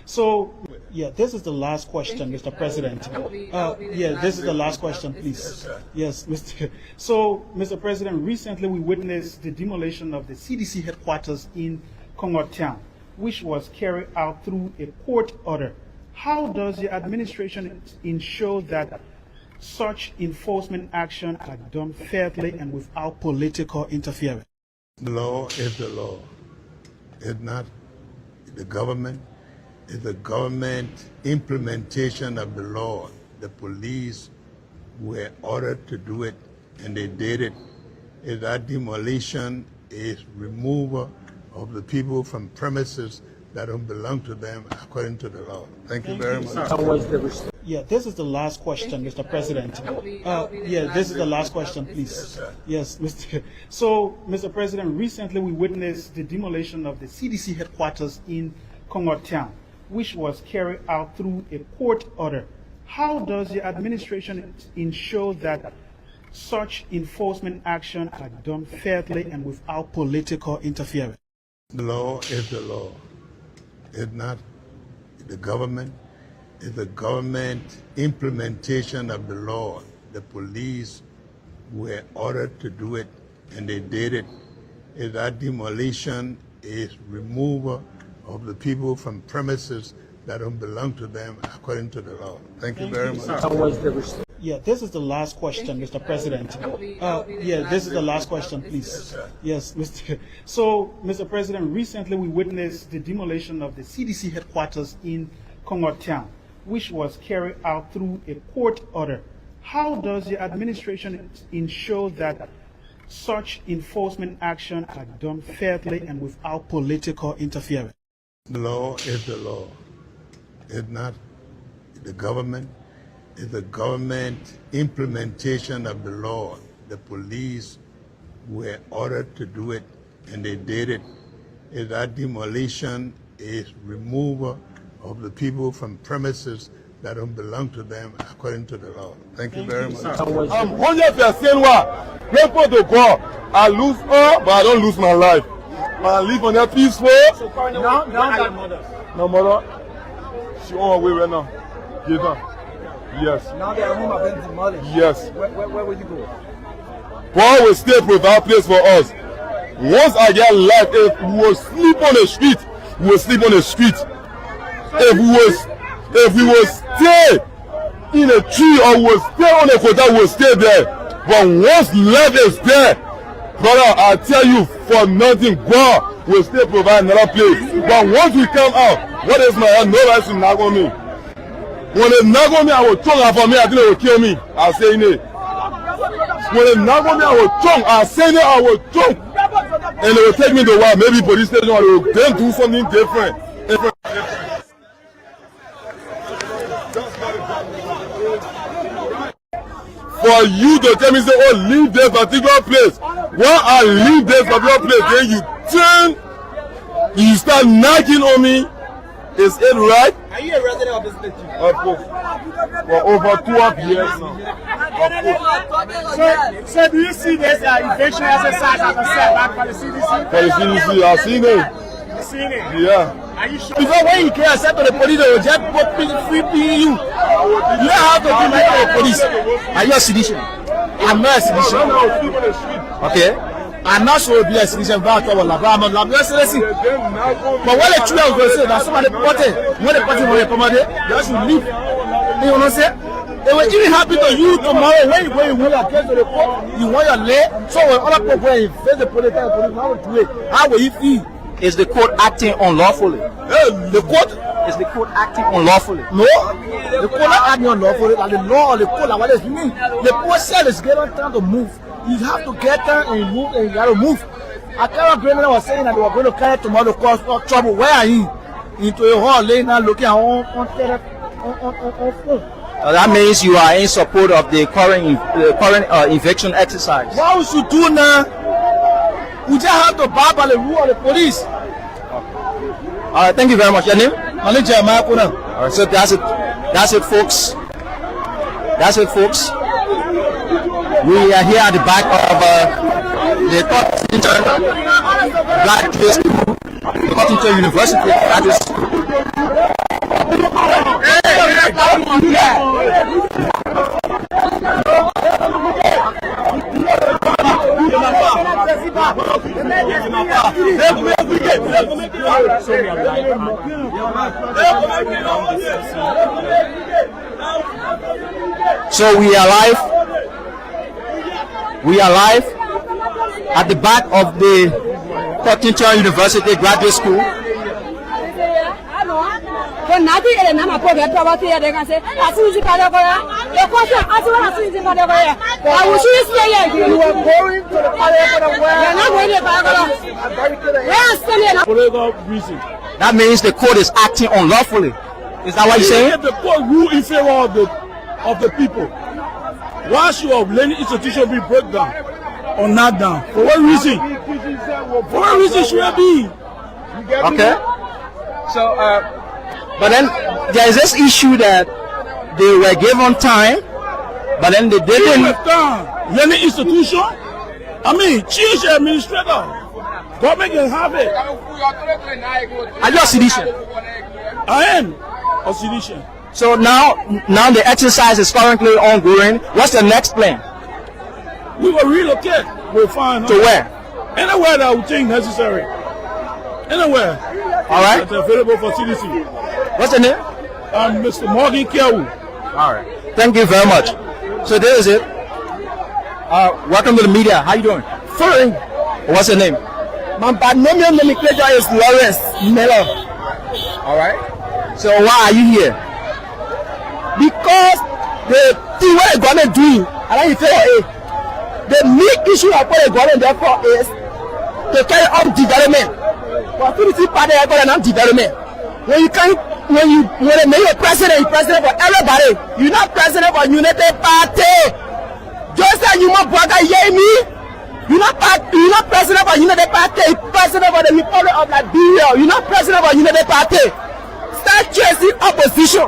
So, yeah, this is the last question, Mr. President. Yeah, this is the last question, please. Yes, Mr. So, Mr. President, recently we witnessed the demolition of the CDC headquarters in Congo Town, which was carried out through a court order. How does the administration ensure that such enforcement action are done fairly and without political interference? The law is the law. It's not the government. It's the government implementation of the law. The police were ordered to do it, and they did it. Is that demolition is removal of the people from premises that don't belong to them according to the law. Thank you very much. Yeah, this is the last question, Mr. President. Yeah, this is the last question, please. Yes, Mr. So, Mr. President, recently we witnessed the demolition of the CDC headquarters in Congo Town, which was carried out through a court order. How does the administration ensure that such enforcement action are done fairly and without political interference? The law is the law. It's not the government. It's the government implementation of the law. The police were ordered to do it, and they did it. Is that demolition is removal of the people from premises that don't belong to them according to the law. Thank you very much. Yeah, this is the last question, Mr. President. Yeah, this is the last question, please. Yes, Mr. So, Mr. President, recently we witnessed the demolition of the CDC headquarters in Congo Town, which was carried out through a court order. How does the administration ensure that such enforcement action are done fairly and without political interference? The law is the law. It's not the government. It's the government implementation of the law. The police were ordered to do it, and they did it. Is that demolition is removal of the people from premises that don't belong to them according to the law. Thank you very much. 100% what? People to God. I lose all, but I don't lose my life. I live on that peaceful. So now that mother. No mother. She on her way right now. Give her. Yes. Now they are home have been demolished. Yes. Where will you go? God will still provide place for us. Once I get life, if we will sleep on the street, we will sleep on the street. If we will stay in a tree or we will stay on a quota, we will stay there. But once life is there, brother, I tell you, for nothing, God will still provide another place. But once we come out, what is my head? No life will knock on me. When they knock on me, I will tongue out for me. I think they will kill me. I'll say it. When they knock on me, I will tongue. I'll say it. I will tongue. And they will take me to what? Maybe police station or they will then do something different. For you to tell me, say, oh, leave this particular place. When I leave this particular place, then you turn, you start knocking on me. Is it right? Are you a resident of this place? Of course. For over 12 years now. Of course. So do you see this eviction exercise as a setback for the CDC? For the CDC, I've seen it. You've seen it? Yeah. Are you sure? Because when you can accept the police, they will just free you. You don't have to do like the police. Are you a citizen? I'm not a citizen. Okay. I'm not sure to be a citizen without trouble. I'm not citizen. But when the children will say that somebody party, when the party will accommodate, they should leave. You know what I'm saying? It will even happen to you tomorrow when you want your case to the court, you want your lay. So when other people face the police, how will do it? How will you feel? Is the court acting unlawfully? The court? Is the court acting unlawfully? No. The court not acting unlawfully. Like the law or the court, like what does it mean? The process is getting time to move. You have to get time and move, and you got to move. I can't remember was saying that they were going to carry tomorrow to cause trouble. Where are you? Into a hall, laying down, looking on phone. That means you are in support of the current eviction exercise. What we should do now? We just have to bow by the rule of the police. All right, thank you very much. Your name? My name is Jeremiah Kuna. All right, so that's it. That's it, folks. That's it, folks. We are here at the back of the Cottington Black School, Cottington University. That is So we are live. We are live at the back of the Cottington University Graduate School. That means the court is acting unlawfully. Is that what you're saying? The court rule in favor of the people. Why should a learning institution be broke down or not down? For what reason? For what reason should it be? Okay. So, but then there is this issue that they were given time, but then they didn't. Learning institution? I mean, change the administrator. Government can have it. Are you a sedition? I am a sedition. So now the exercise is currently ongoing. What's the next plan? We will relocate. We'll find to where? Anywhere that we think necessary. Anywhere. All right. That's available for CDC. What's the name? I'm Mr. Morgan Kewu. All right. Thank you very much. So there is it. Welcome to the media. How you doing? Fine. What's your name? My binomial nomenclature is Lawrence Miller. All right. So why are you here? Because the thing what the government doing, and I say, the main issue of what the government therefore is to carry on development. For activity party, I got development. When they make you president for everybody. You're not president for United Party. Just like you want to hear me. You're not president for United Party. You're president for the Republic of Liberia. You're not president for United Party. Start chasing opposition.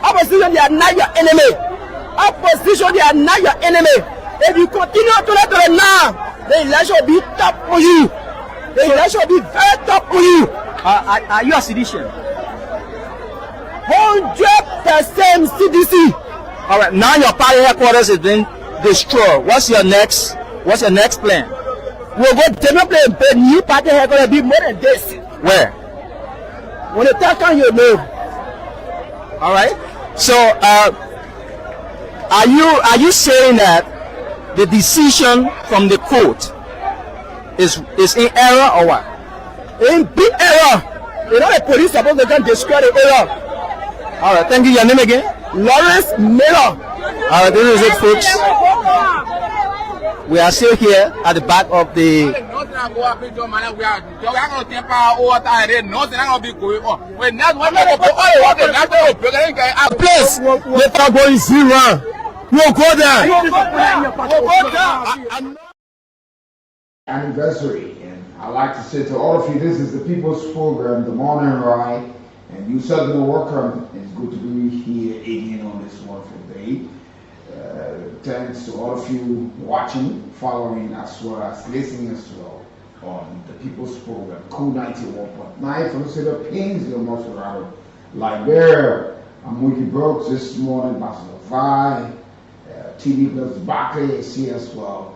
Opposition, they are not your enemy. Opposition, they are not your enemy. If you continue to let them now, the election will be tough for you. The election will be very tough for you. Are you a sedition? 100% CDC. All right. Now your party headquarters has been destroyed. What's your next plan? We'll go develop a new party headquarters be more than this. Where? When the time comes, you know. All right. So, are you saying that the decision from the court is in error or what? In big error. You know the police supposed to come destroy the error. All right. Thank you. Your name again? Lawrence Miller. All right. This is it, folks. We are still here at the back of the. Place, let us go in Syria. We'll go there. Anniversary, and I'd like to say to all of you, this is the People's Program, the Morning Ride, and you certainly welcome. It's good to be here again on this wonderful day. Thanks to all of you watching, following, as well as listening as well on the People's Program, Cool 91.9 from the city of Painesville, Colorado, Liberia. I'm Weekie Brooks this morning, Pastor Vi, TV Plus Barkley is here as well.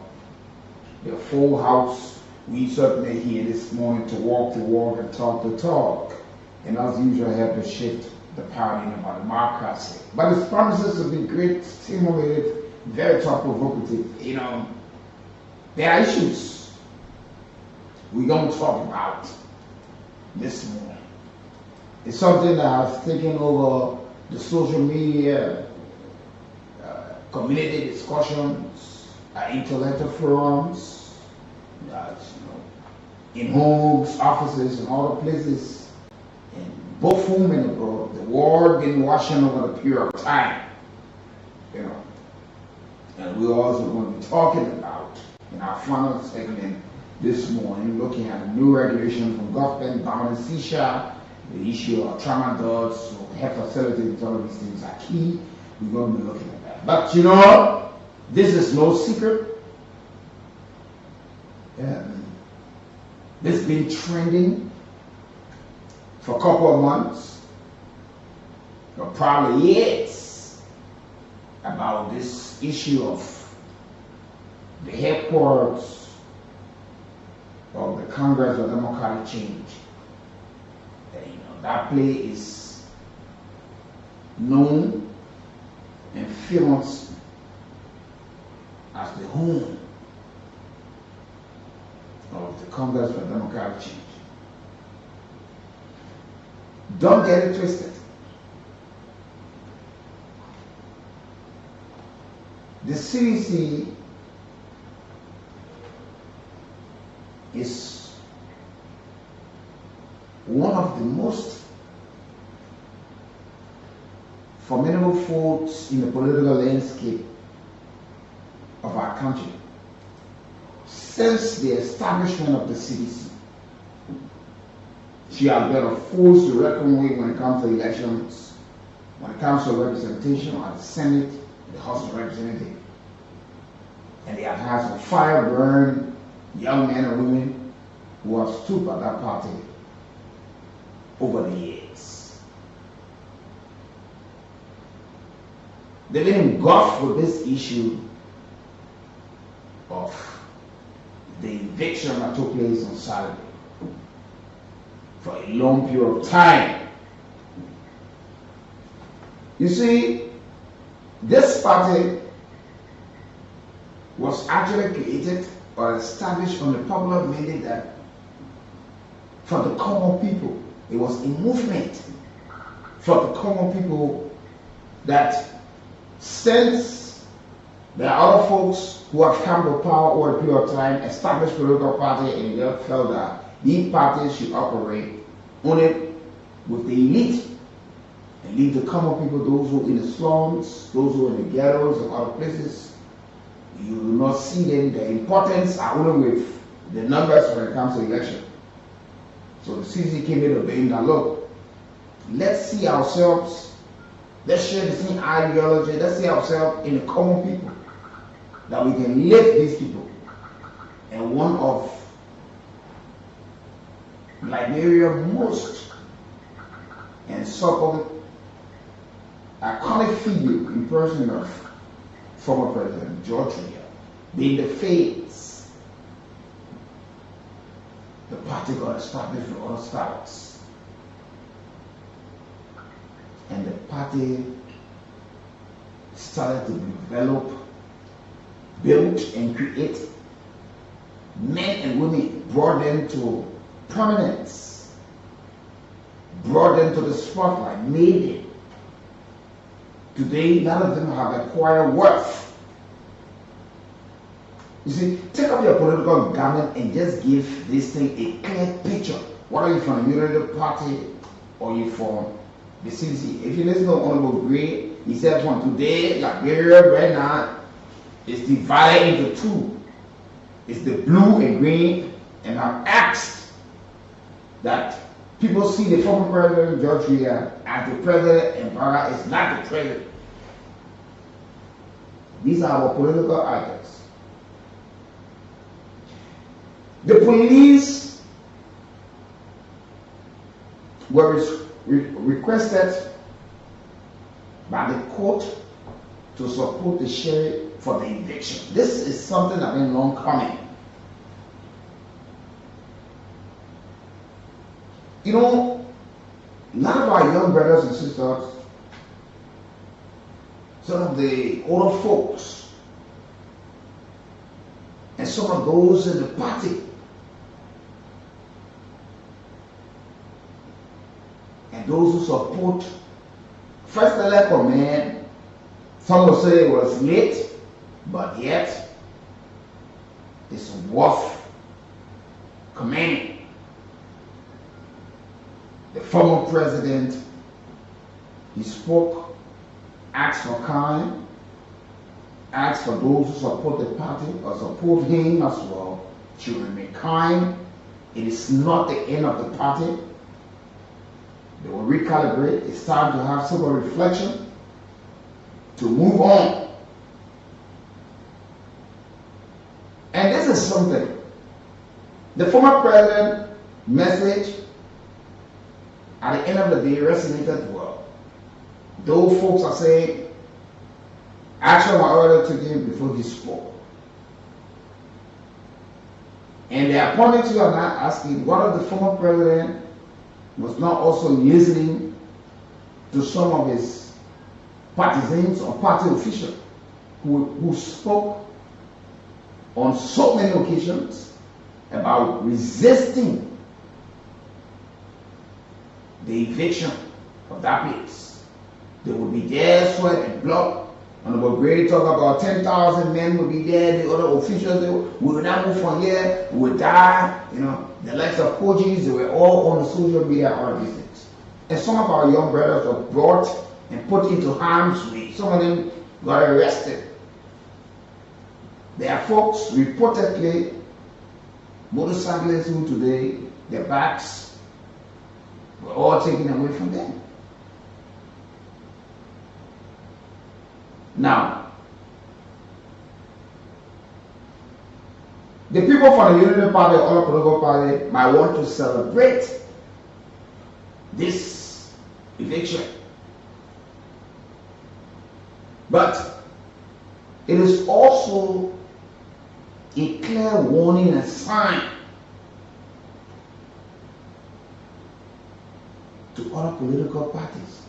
The full house. We certainly here this morning to walk the walk and talk the talk. And as usual, I have to shift the paradigm about democracy. But its promises have been great, stimulated, very thought-provocative. You know, there are issues we're going to talk about this morning. It's something that has taken over the social media, community discussions, intellectual forums, in homes, offices, and all the places, in both home and abroad. The world been washing over the period of time, you know. And we're also going to be talking about in our final segment this morning, looking at a new regulation from government bound seashore, the issue of tramadol, so health facilities, all of these things are key. We're going to be looking at that. But you know what? This is no secret. This has been trending for a couple of months, or probably years, about this issue of the headquarters of the Congress of Democratic Change that place is known and famous as the home of the Congress for Democratic Change. Don't get it twisted. The CDC is one of the most formidable forces in the political landscape of our country since the establishment of the CDC. She has been a force to reckon with when it comes to elections, when it comes to representation at the Senate, the House of Representatives. And they have had some fire-burned young men and women who have stood by that party over the years. They've been engulfed with this issue of the eviction that took place on Saturday for a long period of time. You see, this party was actually created or established on the popular mandate that for the common people. It was a movement for the common people that since there are other folks who have come to power over a period of time, established political party, and they felt that these parties should operate only with the elite and leave the common people, those who are in the slums, those who are in the ghettos and other places. You will not see them. The importance are only with the numbers when it comes to election. So the CDC came in to blame that, look, let's see ourselves, let's share the same ideology, let's see ourselves in the common people, that we can lift these people. And one of Liberia's most and so-called iconic figure in person of former President George Weekie, being the face, the party got established with other styles. And the party started to develop, build, and create men and women, brought them to prominence, brought them to the spotlight, made them. Today, none of them have acquired worth. You see, take up your political garment and just give this thing a clear picture. What are you from, the Unity Party or you from the CDC? If you listen to Honorable Gray, he said from today, Liberia right now is divided into two. It's the blue and green, and I've asked that people see the former President George Weekie as the president, and Barra is not the president. These are our political icons. The police were requested by the court to support the sheriff for the eviction. This is something that has been long coming. You know, a lot of our young brothers and sisters, some of the older folks, and some of those in the party, and those who support First Elect Command, some will say it was late, but yet it's worth commending. The former president, he spoke, asked for kind, asked for those who support the party or support him as well to remain kind. It is not the end of the party. They will recalibrate. It's time to have some reflection to move on. And this is something. The former president's message at the end of the day resonated well. Those folks are saying, action was ordered to him before he spoke. And the opponents who are not asking, what if the former president was not also listening to some of his partisans or party officials who spoke on so many occasions about resisting the eviction of that place. They would be there, sweat and blood. Honorable Gray talk about 10,000 men will be there, the other officials, we will not move from here, we will die, you know, the likes of Kojis, they were all on the social media, all of these things. And some of our young brothers were brought and put into harm's way. Some of them got arrested. There are folks, reportedly, motorcyclists who today, their backs were all taken away from them. Now, the people from the Unity Party or other political party might want to celebrate this eviction. But it is also a clear warning and sign to other political parties.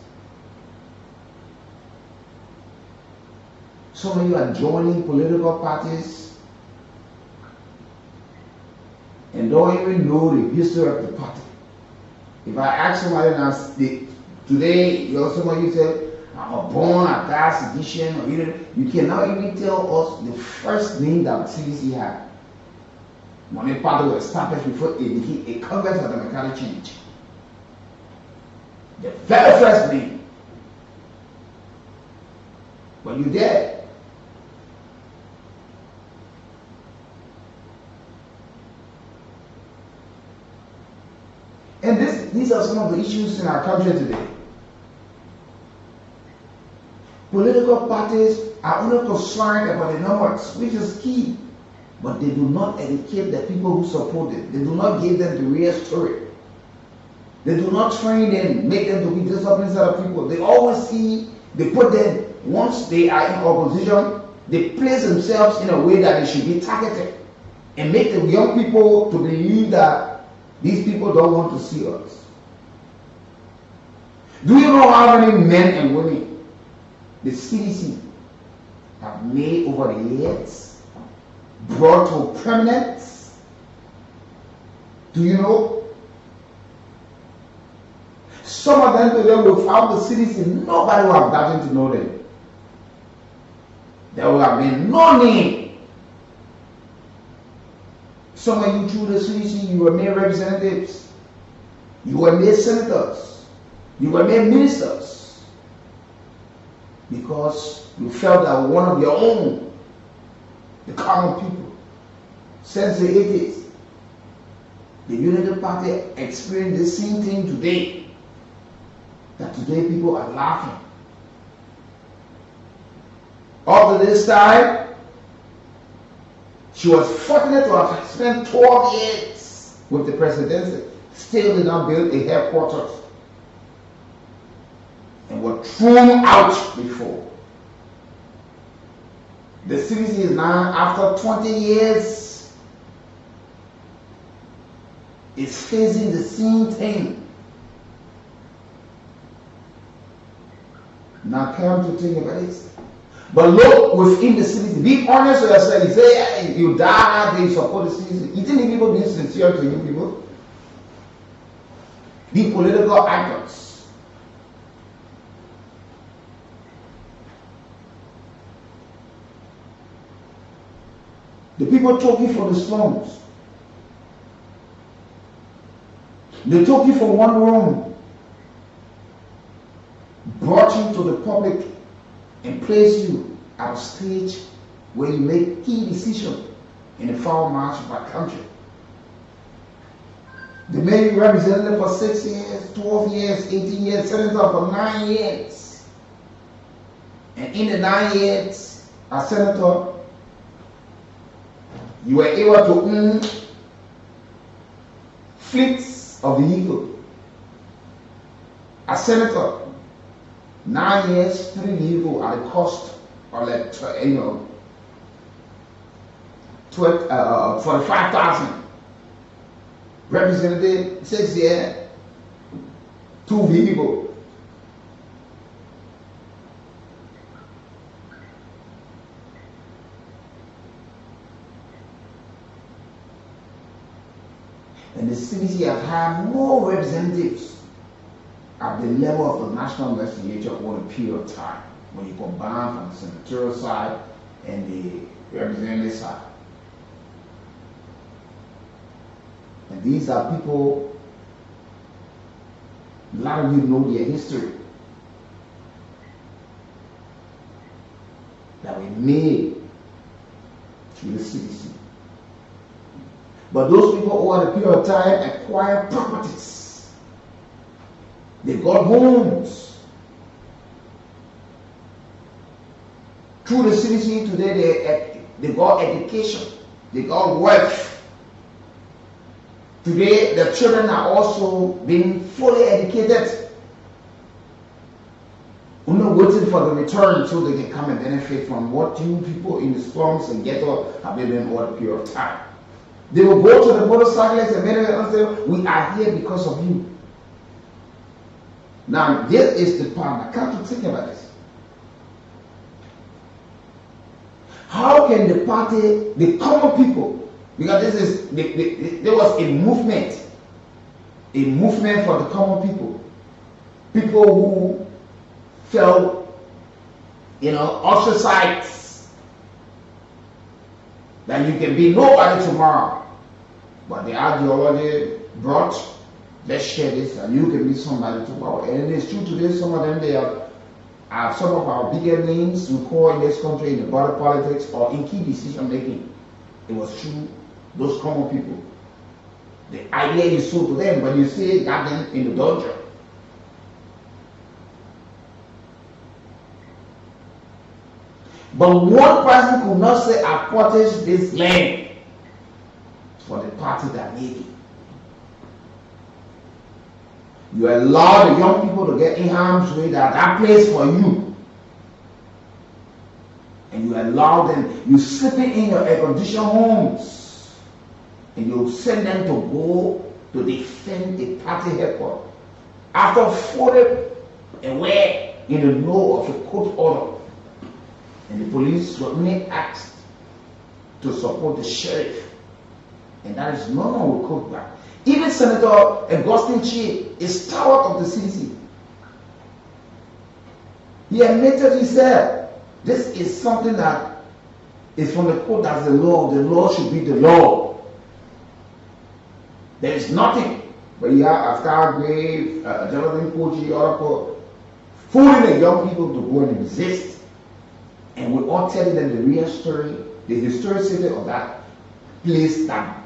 Some of you are joining political parties and don't even know the history of the party. If I ask somebody now, today, some of you say, I'm born at that sedition, or you cannot even tell us the first name that CDC had. When a party was established before it became a Congress of Democratic Change. The very first name. But you there. And these are some of the issues in our country today. Political parties are only concerned about the numbers, which is key, but they do not educate the people who support it. They do not give them the real story. They do not train them, make them to be disciplined set of people. They always see, they put them, once they are in opposition, they place themselves in a way that they should be targeted and make the young people to believe that these people don't want to see us. Do you know how many men and women the CDC have made over the years, brought to prominence? Do you know? Some of them today, without the CDC, nobody would have gotten to know them. There would have been no name. Some of you through the CDC, you were made representatives, you were made senators, you were made ministers, because you felt that one of your own, the common people, since the 80s, the Unity Party experienced the same thing today, that today people are laughing. Up to this time, she was fortunate to have spent 12 years with the presidency, still did not build a headquarters, and were thrown out before. The CDC is now, after 20 years, is facing the same thing. Now come to think about this. But look within the CDC. Be honest with yourself. You say, hey, you die, they support the CDC. You think people being sincere to you people? The political actors. The people took you from the slums. They took you from one room, brought you to the public, and place you at a stage where you make key decisions in the foul march of our country. They made you representative for 6 years, 12 years, 18 years, senator for 9 years. And in the 9 years as senator, you were able to own fleets of the Eagle. As senator, 9 years, 3 vehicles at a cost of like, 45,000. Representative, 6 years, 2 vehicles. And the CDC has had more representatives at the level of the national legislature over a period of time when you combine from the senatorial side and the representative side. And these are people, a lot of you know their history, that were made through the CDC. But those people over a period of time acquired properties. They got homes. Through the CDC today, they got education. They got wealth. Today, the children are also being fully educated. We're not waiting for the return so they can come and benefit from what you people in the slums and ghetto have been doing over a period of time. They will go to the motorcyclists and many and say, we are here because of you. Now, this is the part I can't think about this. How can the party, the common people, because this is, there was a movement for the common people. People who felt, ostracized, that you can be nobody tomorrow. But the ideology brought, let's share this, and you can be somebody tomorrow. And it's true today, some of them, they are some of our bigger names we call in this country in the body politics or in key decision making. It was true, those common people. The idea is sold to them, but you see it got them in the dojo. But one person could not say, I purchased this land for the party that made it. You allow the young people to get in harm's way, that place for you. And you allow them, you slip it in your air-conditioned homes, and you send them to go to defend a party headquarters. After falling away in the know of a court order, and the police were only asked to support the sheriff. And that is no one will cook back. Even Senator Augustine Chi is stalwart of the CDC. He admitted, he said, this is something that is from the court, that's the law. The law should be the law. There is nothing. But you have Aftar Grave, Jonathan Koji, Oracle, fooling the young people to go and resist. And we're all telling them the real story, the historicity of that place that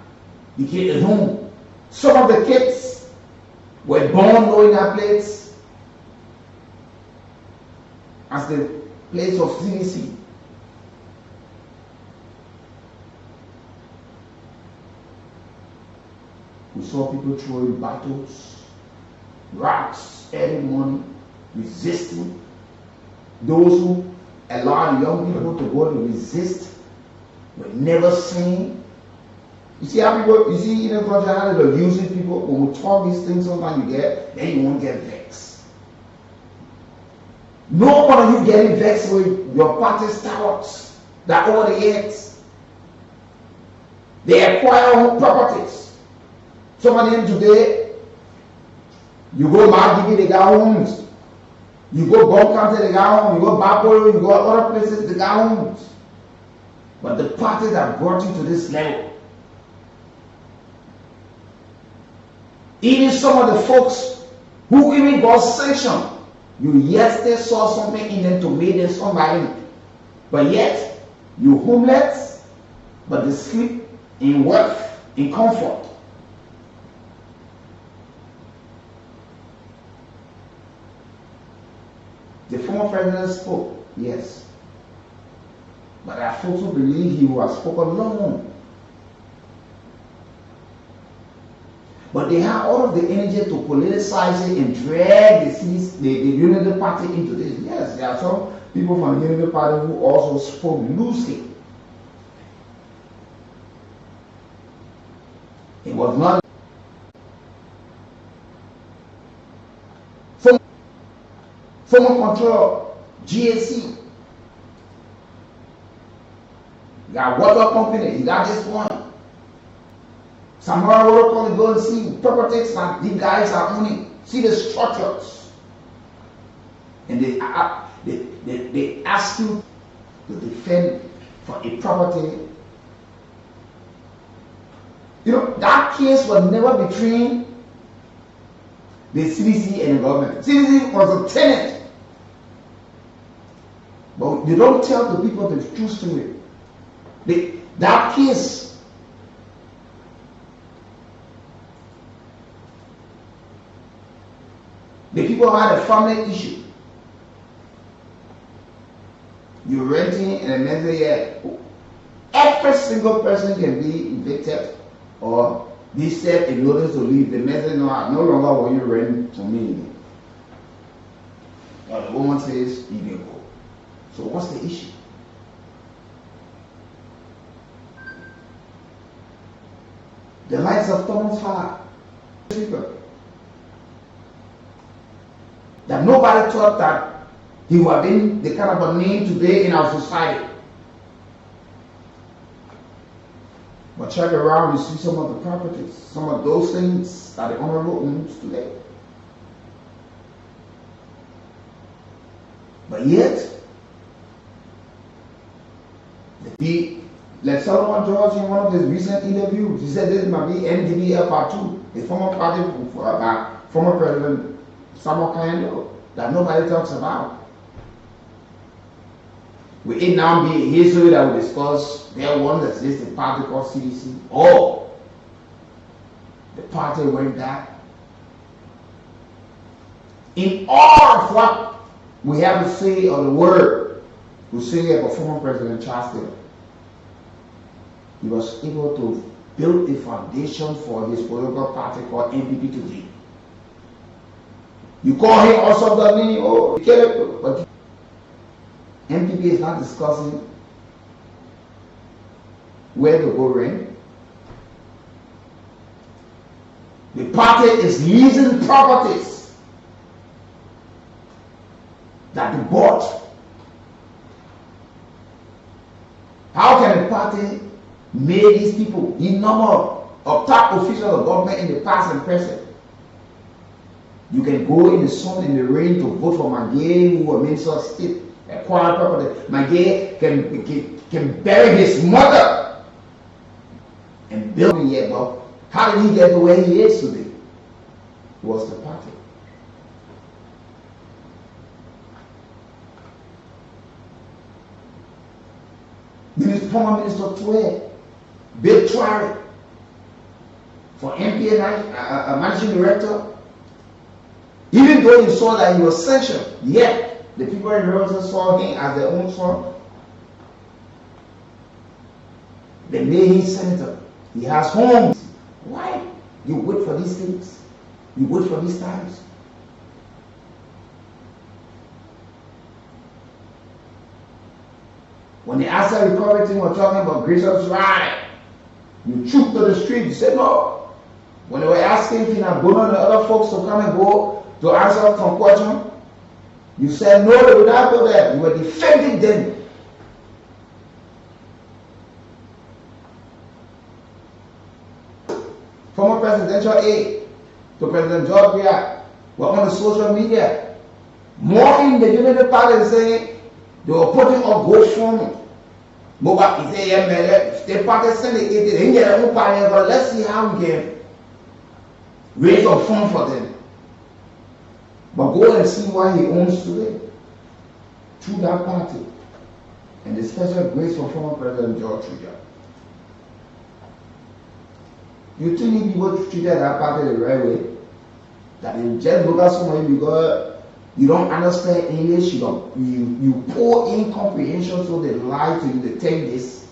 became a home. Some of the kids were born knowing that place as the place of CDC. We saw people throwing bottles, rocks every morning, resisting. Those who allowed young people to go to resist were never seen. You see how people, you see, how they're using people. When we talk these things, sometimes then you won't get vexed. No one of you getting vexed with your party startups that over the years they acquire home properties. Some of them today, you go Margigi, they got homes. You go Bomb County, they got homes. You go Bapolo, you go other places, they got homes. But the party that brought you to this level, even some of the folks who even got sanctioned, you yesterday saw something in them to make them somebody. But yet, you homeless, but they sleep in wealth, in comfort. The former president spoke, yes. But I also believe he was spoken long. But they have all of the energy to politicize it and drag the Unity Party into this. Yes, there are some people from the Unity Party who also spoke loosely. It was not. former control, GAC. You got water company, you got this one. Samara Water Company, go and see properties that these guys are owning. See the structures. And they ask you to defend for a property. You know, that case was never between the CDC and the government. CDC was a tenant. But you don't tell the people the true story. That case, the people had a family issue. You're renting in another year. Every single person can be evicted or be set a notice to leave. The message no longer will you rent to me. Or the woman says you can go. So what's the issue? The likes of Thomas Hart, that nobody thought that he would have been the kind of a name today in our society. But check around, you see some of the properties, some of those things that the Honorable owns today. But yet, like Solomon George in one of his recent interviews, he said this might be NDBFR2, the former party former President Samuel Kayando, that nobody talks about. Will it now be a history that we discuss there one that says the party called CDC? Or the party went back? In all of what we have to say or the word we say about former President Charles Taylor, he was able to build a foundation for his political party called NPP today. You call him also the name, oh, but NPP is not discussing where to go rent. The party is leasing properties that they bought. How can the party make these people, the number of top officials of government in the past and present? You can go in the sun, in the rain to vote for Magay, who was Minister of State, acquire property. Magay can bury his mother and build a year. But how did he get to where he is today? It was the party. Former Minister Tue, Bill Twari, for MPA Managing Director, even though you saw that he was censured, yet the people in Rosa saw him as their own son. They made him senator. He has homes. Why? You wait for these things. You wait for these times. When the asset recovery team were talking about gracious right, you trooped to the street, you said no. When they were asking Fina Bono and the other folks to come and go to answer some question, you said no, they would not go there. You were defending them. Former presidential aide to President George Weah were on the social media mocking the Unity Party, saying they were putting up GoFundMe. But if the party send it, let's see how we can raise a fund for them. But go and see what he owns today through that party and the special grace for former President George Weah. You think people treated that party the right way? That you just look at somebody because you don't understand English, you pour in comprehension, so they lie to you, they tell you this.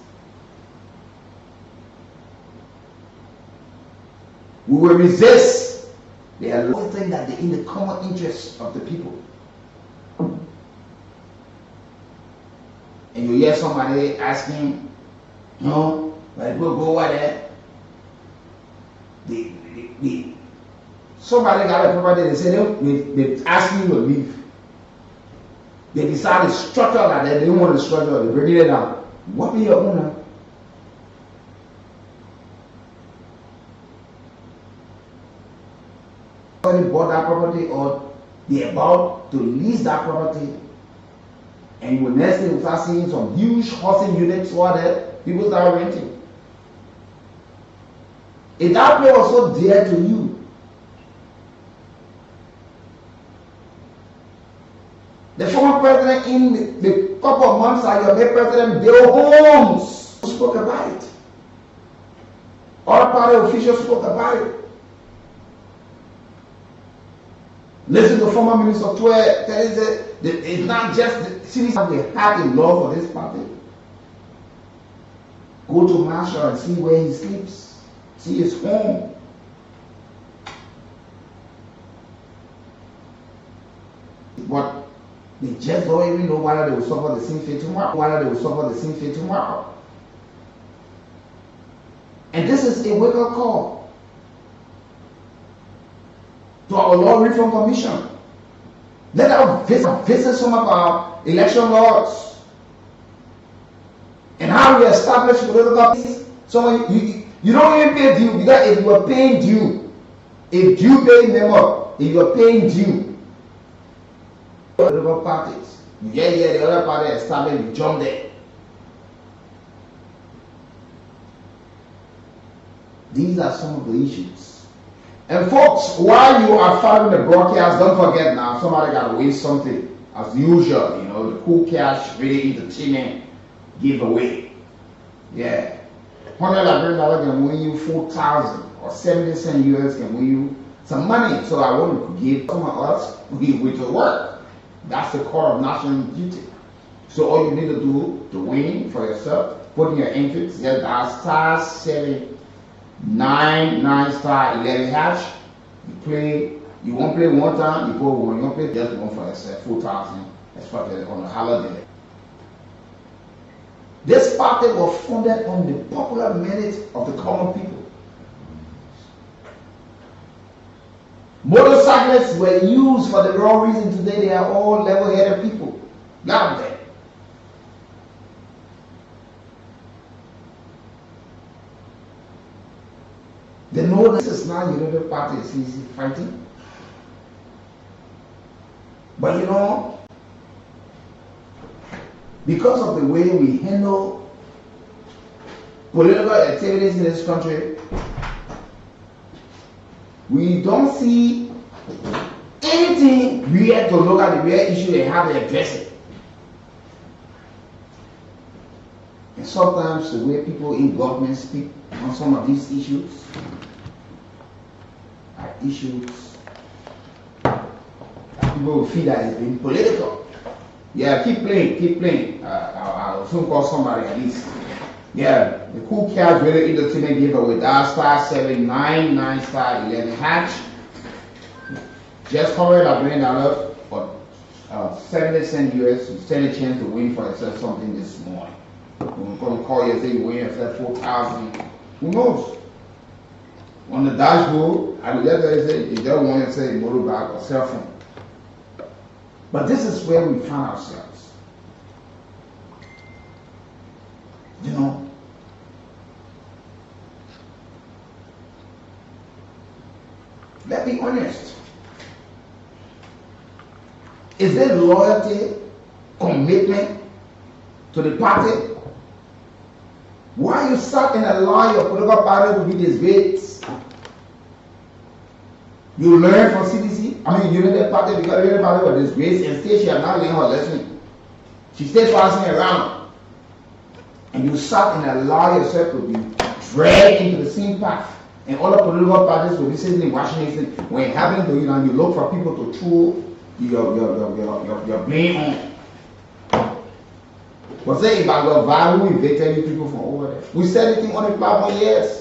We will resist. They are things that they're in the common interest of the people. And you hear somebody asking, no, but we'll go over there. Somebody got a property, they say they ask you to leave. They decided to structure like that. They didn't want to structure. They bring it down. What be your owner? Somebody bought that property or they're about to lease that property, and you will next day start seeing some huge housing units over there. People start renting. If that place was so dear to you, the former president, in the couple of months ago, the president built homes. Spoke about it. All party officials spoke about it. Listen to former Minister Twe telling that it's not just the cities that they have in law for this party. Go to Marshall and see where he sleeps. See his home. But they just don't even know whether they will suffer the same fate tomorrow. And this is a wake-up call to our Law Reform Commission. Let us visit some of our election laws and how we establish political parties. So you don't even pay due, because if you are paying due, if due pay member, if you are paying due, political parties, you get here, the other party established, you jump there. These are some of the issues. And folks, while you are following the broadcast, don't forget now, somebody got to win something. As usual, you know, the cool cash, really entertainment giveaway. Yeah. $100 can win you 4,000 or 70 cents US can win you some money. So I want to give some of us with the work. That's the core of national duty. So all you need to do to win for yourself, put in your entrance, just dial *799*11#. You play, you won't play one time, you go one, you won't play just one for yourself, 4,000, especially on a holiday. This party was founded on the popular merit of the common people. Motorcyclists were used for the wrong reason. Today they are all level-headed people. Got them. They know this is not United Party is easy fighting. But you know, because of the way we handle political activities in this country, we don't see anything real to look at the real issue and how to address it. And sometimes the way people in government speak on some of these issues are issues that people will feel that it's been political. Yeah, keep playing. I'll soon call somebody at least. Yeah, the cool cash really entertainment giveaway. Dial *799*11#. Just cover it up $1 or 70 cents US. You stand a chance to win for yourself something this morning. We're going to call you and say you win yourself 4,000. Who knows? On the dashboard, I would just say you don't want to say motorbike or cell phone. But this is where we find ourselves. You know, let's be honest. Is there loyalty, commitment to the party? Why you sat and allow your political party to be disgraced? You learn from CDC, United Party, because United Party was disgraced, and still she has not learned her lesson. She stays passing around. And you sat and allow yourself to be dragged into the same path. And other political parties will be sitting in Washington when it happens to you, and you look for people to throw your blame on. But say if I got value, we vetted you people from over there. We said anything on the platform, yes.